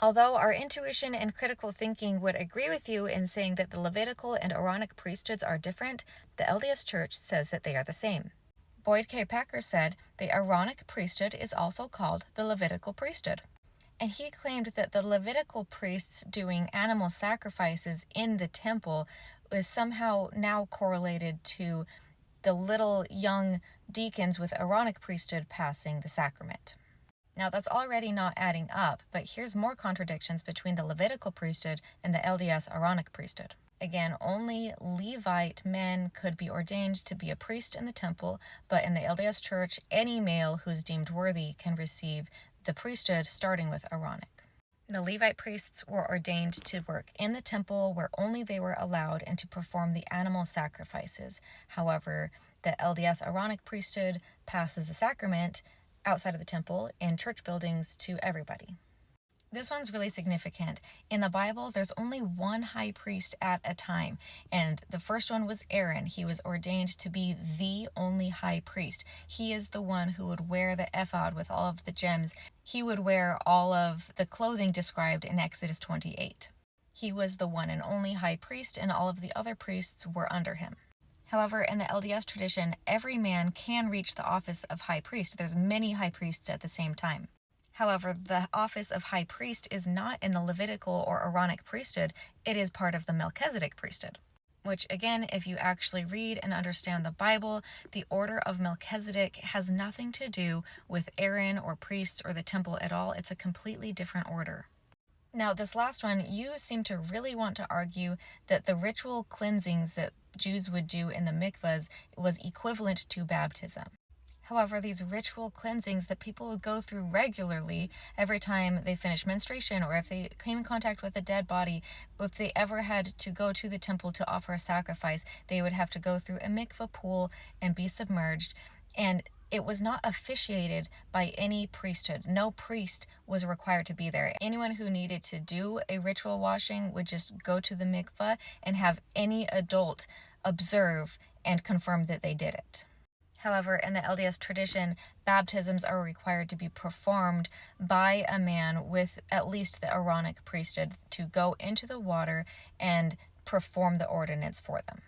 Although our intuition and critical thinking would agree with you in saying that the Levitical and Aaronic priesthoods are different, the LDS Church says that they are the same. Boyd K. Packer said the Aaronic priesthood is also called the Levitical priesthood. And he claimed that the Levitical priests doing animal sacrifices in the temple was somehow now correlated to the little young deacons with Aaronic priesthood passing the sacrament. Now, that's already not adding up, but here's more contradictions between the Levitical priesthood and the LDS Aaronic priesthood. Again, only Levite men could be ordained to be a priest in the temple, but in the LDS Church, any male who's deemed worthy can receive the priesthood, starting with Aaronic. The Levite priests were ordained to work in the temple where only they were allowed and to perform the animal sacrifices. However, the LDS Aaronic priesthood passes the sacrament outside of the temple in church buildings to everybody. This one's really significant. In the Bible, there's only one high priest at a time, and the first one was Aaron. He was ordained to be the only high priest. He is the one who would wear the ephod with all of the gems. He would wear all of the clothing described in Exodus 28. He was the one and only high priest, and all of the other priests were under him. However, in the LDS tradition, every man can reach the office of high priest. There's many high priests at the same time. However, the office of high priest is not in the Levitical or Aaronic priesthood. It is part of the Melchizedek priesthood. Which, again, if you actually read and understand the Bible, the order of Melchizedek has nothing to do with Aaron or priests or the temple at all. It's a completely different order. Now, this last one, you seem to really want to argue that the ritual cleansings that Jews would do in the mikvahs was equivalent to baptism. However, these ritual cleansings that people would go through regularly every time they finished menstruation, or if they came in contact with a dead body, if they ever had to go to the temple to offer a sacrifice, they would have to go through a mikvah pool and be submerged. And it was not officiated by any priesthood. No priest was required to be there. Anyone who needed to do a ritual washing would just go to the mikvah and have any adult observe and confirm that they did it. However, in the LDS tradition, baptisms are required to be performed by a man with at least the Aaronic priesthood to go into the water and perform the ordinance for them.